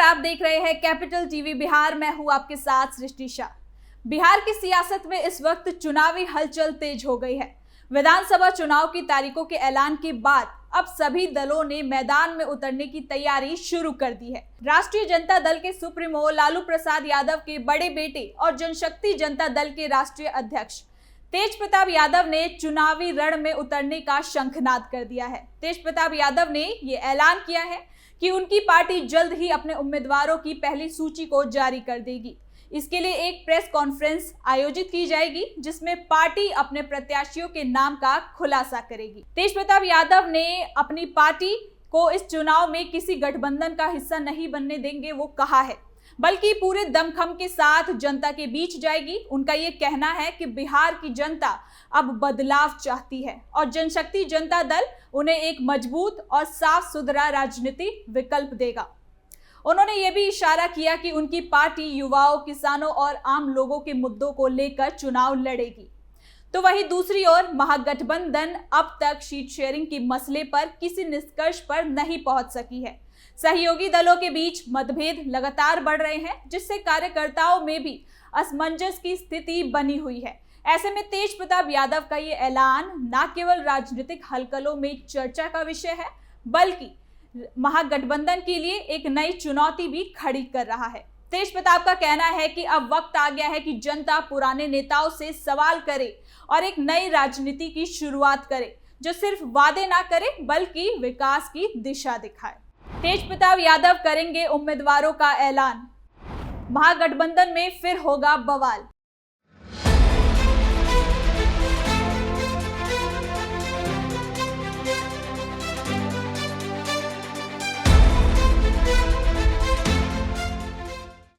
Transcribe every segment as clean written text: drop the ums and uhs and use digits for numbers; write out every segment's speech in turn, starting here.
आप देख रहे हैं कैपिटल टीवी बिहार। मैं हूं आपके साथ सृष्टि शाह। बिहार की सियासत में इस वक्त चुनावी हलचल तेज हो गई है। विधानसभा चुनाव की तारीखों के ऐलान के बाद अब सभी दलों ने मैदान में उतरने की तैयारी शुरू कर दी है। राष्ट्रीय जनता दल के सुप्रीमो लालू प्रसाद यादव के बड़े बेटे और जनशक्ति जनता दल के राष्ट्रीय अध्यक्ष तेज प्रताप यादव ने चुनावी रण में उतरने का शंखनाद कर दिया है। तेज प्रताप यादव ने ये ऐलान किया है कि उनकी पार्टी जल्द ही अपने उम्मीदवारों की पहली सूची को जारी कर देगी। इसके लिए एक प्रेस कॉन्फ्रेंस आयोजित की जाएगी जिसमें पार्टी अपने प्रत्याशियों के नाम का खुलासा करेगी। तेज प्रताप यादव ने अपनी पार्टी को इस चुनाव में किसी गठबंधन का हिस्सा नहीं बनने देंगे वो कहा है, बल्कि पूरे दमखम के साथ जनता के बीच जाएगी। उनका ये कहना है कि बिहार की जनता अब बदलाव चाहती है और जनशक्ति जनता दल उन्हें एक मजबूत और साफ सुथरा राजनीतिक विकल्प देगा। उन्होंने ये भी इशारा किया कि उनकी पार्टी युवाओं, किसानों और आम लोगों के मुद्दों को लेकर चुनाव लड़ेगी। तो वहीं दूसरी ओर महागठबंधन अब तक सीट शेयरिंग के मसले पर किसी निष्कर्ष पर नहीं पहुंच सकी है। सहयोगी दलों के बीच मतभेद लगातार बढ़ रहे हैं, जिससे कार्यकर्ताओं में भी असमंजस की स्थिति बनी हुई है। ऐसे में तेज प्रताप यादव का ये ऐलान न केवल राजनीतिक हलचलों में चर्चा का विषय है, बल्कि महागठबंधन के लिए एक नई चुनौती भी खड़ी कर रहा है। तेज प्रताप का कहना है कि अब वक्त आ गया है कि जनता पुराने नेताओं से सवाल करे और एक नई राजनीति की शुरुआत करे, जो सिर्फ वादे ना करे बल्कि विकास की दिशा दिखाए। तेज प्रताप यादव करेंगे उम्मीदवारों का ऐलान, महागठबंधन में फिर होगा बवाल।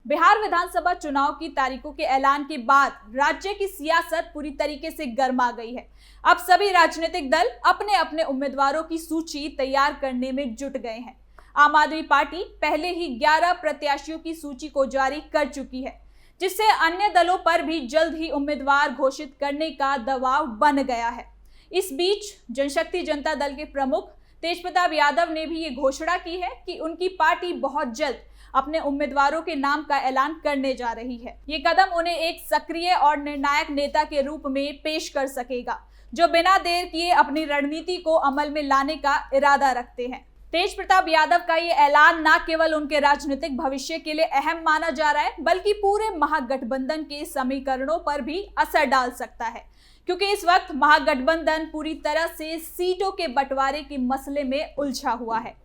बिहार विधानसभा चुनाव की तारीखों के ऐलान के बाद राज्य की सियासत पूरी तरीके से गर्मा गई है। अब सभी राजनीतिक दल अपने अपने उम्मीदवारों की सूची तैयार करने में जुट गए हैं। आम आदमी पार्टी पहले ही 11 प्रत्याशियों की सूची को जारी कर चुकी है, जिससे अन्य दलों पर भी जल्द ही उम्मीदवार घोषित करने का दबाव बन गया है। इस बीच जनशक्ति जनता दल के प्रमुख तेज प्रताप यादव ने भी ये घोषणा की है कि उनकी पार्टी बहुत जल्द अपने उम्मीदवारों के नाम का ऐलान करने जा रही है। ये कदम उन्हें एक सक्रिय और निर्णायक नेता के रूप में पेश कर सकेगा, जो बिना देर किए अपनी रणनीति को अमल में लाने का इरादा रखते हैं। तेज प्रताप यादव का ये ऐलान न केवल उनके राजनीतिक भविष्य के लिए अहम माना जा रहा है, बल्कि पूरे महागठबंधन के समीकरणों पर भी असर डाल सकता है, क्योंकि इस वक्त महागठबंधन पूरी तरह से सीटों के बंटवारे के मसले में उलझा हुआ है।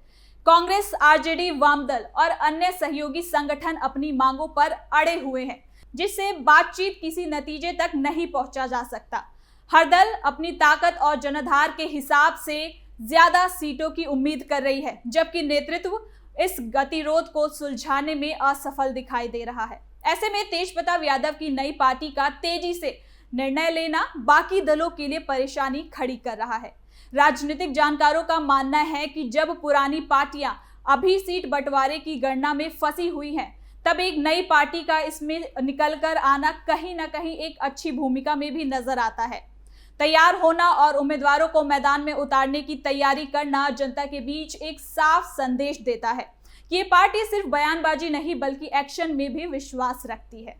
कांग्रेस, आरजेडी, वामदल और अन्य सहयोगी संगठन अपनी मांगों पर अड़े हुए हैं, जिससे बातचीत किसी नतीजे तक नहीं पहुंचा जा सकता। हर दल अपनी ताकत और जनाधार के हिसाब से ज्यादा सीटों की उम्मीद कर रही है, जबकि नेतृत्व इस गतिरोध को सुलझाने में असफल दिखाई दे रहा है। ऐसे में तेज प्रताप यादव की नई पार्टी का तेजी से निर्णय लेना बाकी दलों के लिए परेशानी खड़ी कर रहा है। राजनीतिक जानकारों का मानना है कि जब पुरानी पार्टियां अभी सीट बंटवारे की गणना में फंसी हुई हैं, तब एक नई पार्टी का इसमें निकलकर आना कहीं ना कहीं एक अच्छी भूमिका में भी नजर आता है। तैयार होना और उम्मीदवारों को मैदान में उतारने की तैयारी करना जनता के बीच एक साफ संदेश देता है कि ये पार्टी सिर्फ बयानबाजी नहीं बल्कि एक्शन में भी विश्वास रखती है।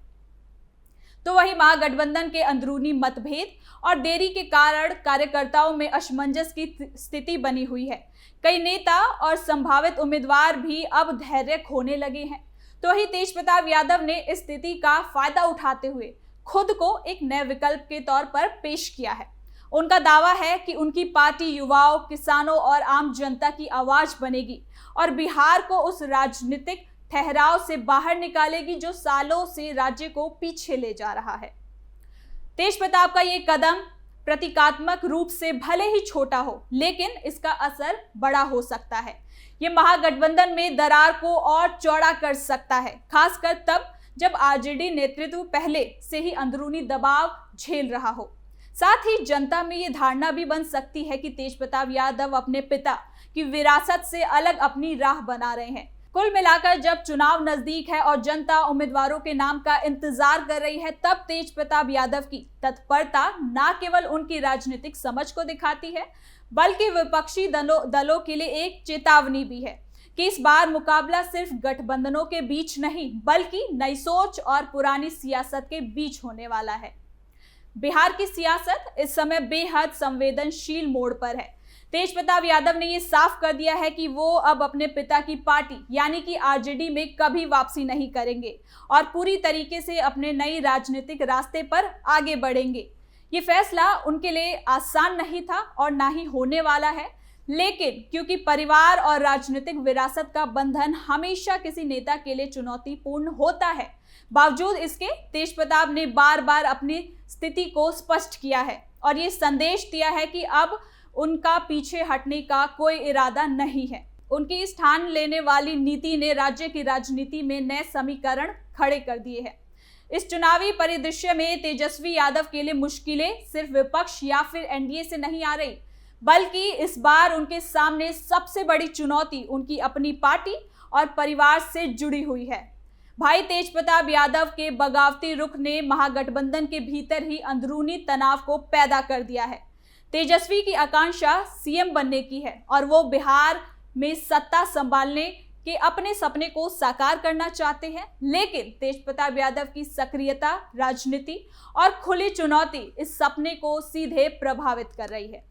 तो वही महागठबंधन के अंदरूनी मतभेद और देरी के कारण कार्यकर्ताओं में असमंजस की स्थिति बनी हुई है। कई नेता और संभावित उम्मीदवार भी अब धैर्य खोने लगे हैं। तो वही तेज प्रताप यादव ने इस स्थिति का फायदा उठाते हुए खुद को एक नए विकल्प के तौर पर पेश किया है। उनका दावा है कि उनकी पार्टी युवाओं, किसानों और आम जनता की आवाज बनेगी और बिहार को उस राजनीतिक ठहराव से बाहर निकालेगी जो सालों से राज्य को पीछे ले जा रहा है। तेज प्रताप का ये कदम प्रतीकात्मक रूप से भले ही छोटा हो, लेकिन इसका असर बड़ा हो सकता है। ये महागठबंधन में दरार को और चौड़ा कर सकता है, खासकर तब जब आरजेडी नेतृत्व पहले से ही अंदरूनी दबाव झेल रहा हो। साथ ही जनता में ये धारणा भी बन सकती है कि तेज प्रताप यादव अपने पिता की विरासत से अलग अपनी राह बना रहे हैं। कुल मिलाकर जब चुनाव नजदीक है और जनता उम्मीदवारों के नाम का इंतजार कर रही है, तब तेज प्रताप यादव की तत्परता न केवल उनकी राजनीतिक समझ को दिखाती है, बल्कि विपक्षी दलों के लिए एक चेतावनी भी है कि इस बार मुकाबला सिर्फ गठबंधनों के बीच नहीं बल्कि नई सोच और पुरानी सियासत के बीच होने वाला है। बिहार की सियासत इस समय बेहद संवेदनशील मोड़ पर है। तेज प्रताप यादव ने ये साफ कर दिया है कि वो अब अपने पिता की पार्टी यानी कि आरजेडी में कभी वापसी नहीं करेंगे और पूरी तरीके से अपने नई राजनीतिक रास्ते पर आगे बढ़ेंगे। ये फैसला उनके लिए आसान नहीं था और ना ही होने वाला है, लेकिन क्योंकि परिवार और राजनीतिक विरासत का बंधन हमेशा किसी नेता के लिए चुनौतीपूर्ण होता है, बावजूद इसके तेज प्रताप ने बार बार अपनी स्थिति को स्पष्ट किया है और ये संदेश दिया है कि अब उनका पीछे हटने का कोई इरादा नहीं है। उनकी इस ठान लेने वाली नीति ने राज्य की राजनीति में नए समीकरण खड़े कर दिए हैं। इस चुनावी परिदृश्य में तेजस्वी यादव के लिए मुश्किलें सिर्फ विपक्ष या फिर एनडीए से नहीं आ रही, बल्कि इस बार उनके सामने सबसे बड़ी चुनौती उनकी अपनी पार्टी और परिवार से जुड़ी हुई है। भाई तेज प्रताप यादव के बगावती रुख ने महागठबंधन के भीतर ही अंदरूनी तनाव को पैदा कर दिया है। तेजस्वी की आकांक्षा सीएम बनने की है और वो बिहार में सत्ता संभालने के अपने सपने को साकार करना चाहते हैं, लेकिन तेज प्रताप यादव की सक्रियता, राजनीति और खुली चुनौती इस सपने को सीधे प्रभावित कर रही है।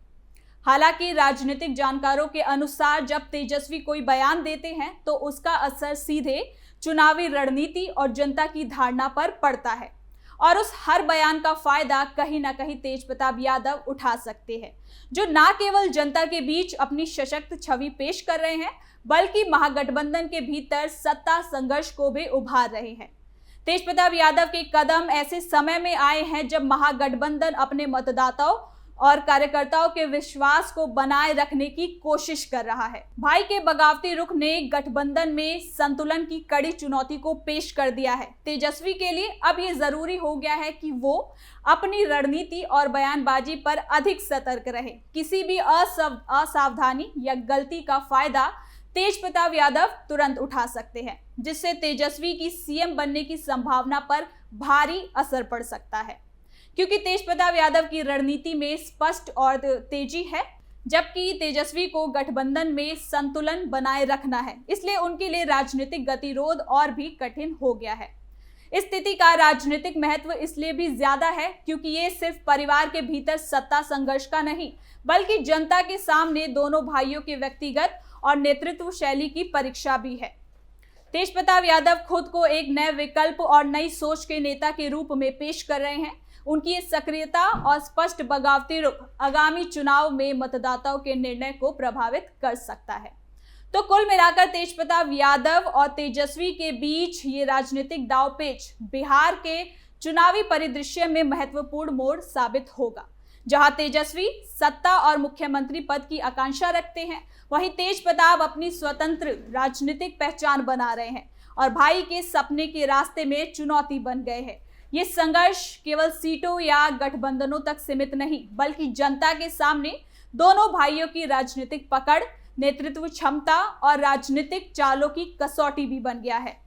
हालांकि राजनीतिक जानकारों के अनुसार जब तेजस्वी कोई बयान देते हैं तो उसका असर सीधे चुनावी रणनीति और जनता की धारणा पर पड़ता है और उस हर बयान का फायदा कहीं ना कहीं तेज प्रताप यादव उठा सकते हैं, जो ना केवल जनता के बीच अपनी सशक्त छवि पेश कर रहे हैं बल्कि महागठबंधन के भीतर सत्ता संघर्ष को भी उभार रहे हैं। तेज प्रताप यादव के कदम ऐसे समय में आए हैं जब महागठबंधन अपने मतदाताओं और कार्यकर्ताओं के विश्वास को बनाए रखने की कोशिश कर रहा है। भाई के बगावती रुख ने गठबंधन में संतुलन की कड़ी चुनौती को पेश कर दिया है। तेजस्वी के लिए अब ये जरूरी हो गया है कि वो अपनी रणनीति और बयानबाजी पर अधिक सतर्क रहे। किसी भी असावधानी या गलती का फायदा तेज प्रताप यादव तुरंत उठा सकते हैं, जिससे तेजस्वी की सीएम बनने की संभावना पर भारी असर पड़ सकता है। क्योंकि तेज प्रताप यादव की रणनीति में स्पष्ट और तेजी है, जबकि तेजस्वी को गठबंधन में संतुलन बनाए रखना है, इसलिए उनके लिए राजनीतिक गतिरोध और भी कठिन हो गया है। इस स्थिति का राजनीतिक महत्व इसलिए भी ज्यादा है क्योंकि ये सिर्फ परिवार के भीतर सत्ता संघर्ष का नहीं बल्कि जनता के सामने दोनों भाइयों के व्यक्तिगत और नेतृत्व शैली की परीक्षा भी है। तेज प्रताप यादव खुद को एक नए विकल्प और नई सोच के नेता के रूप में पेश कर रहे हैं। उनकी ये सक्रियता और स्पष्ट बगावती रुख आगामी चुनाव में मतदाताओं के निर्णय को प्रभावित कर सकता है। तो कुल मिलाकर तेज प्रताप यादव और तेजस्वी के बीच ये राजनीतिक दांवपेच बिहार के चुनावी परिदृश्य में महत्वपूर्ण मोड़ साबित होगा। जहां तेजस्वी सत्ता और मुख्यमंत्री पद की आकांक्षा रखते हैं, वहीं तेज प्रताप अपनी स्वतंत्र राजनीतिक पहचान बना रहे हैं और भाई के सपने के रास्ते में चुनौती बन गए हैं। ये संघर्ष केवल सीटों या गठबंधनों तक सीमित नहीं बल्कि जनता के सामने दोनों भाइयों की राजनीतिक पकड़, नेतृत्व क्षमता और राजनीतिक चालों की कसौटी भी बन गया है।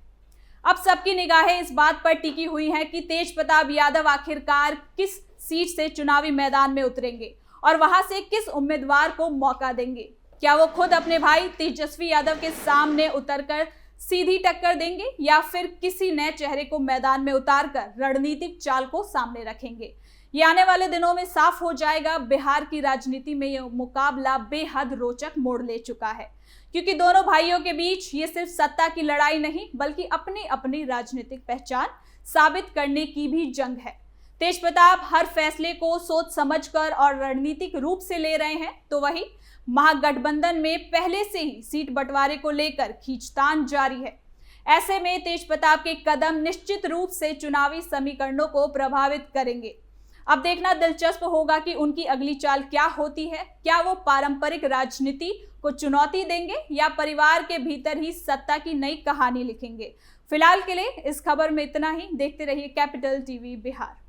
अब सबकी निगाहें इस बात पर टिकी हुई हैं कि तेज प्रताप यादव आखिरकार किस सीट से चुनावी मैदान में उतरेंगे और वहां से किस उम्मीदवार को मौका देंगे। क्या वो खुद अपने भाई तेजस्वी यादव के सामने उतरकर सीधी टक्कर देंगे या फिर किसी नए चेहरे को मैदान में उतारकर रणनीतिक चाल को सामने रखेंगे? ये आने वाले दिनों में साफ हो जाएगा। बिहार की राजनीति में यह मुकाबला बेहद रोचक मोड़ ले चुका है क्योंकि दोनों भाइयों के बीच ये सिर्फ सत्ता की लड़ाई नहीं बल्कि अपनी अपनी राजनीतिक पहचान साबित करने की भी जंग है। तेज प्रताप हर फैसले को सोच समझकर और रणनीतिक रूप से ले रहे हैं, तो वही महागठबंधन में पहले से ही सीट बंटवारे को लेकर खींचतान जारी है। ऐसे में तेज प्रताप के कदम निश्चित रूप से चुनावी समीकरणों को प्रभावित करेंगे। अब देखना दिलचस्प होगा कि उनकी अगली चाल क्या होती है। क्या वो पारंपरिक राजनीति को चुनौती देंगे या परिवार के भीतर ही सत्ता की नई कहानी लिखेंगे? फिलहाल के लिए इस खबर में इतना ही। देखते रहिए कैपिटल टीवी बिहार।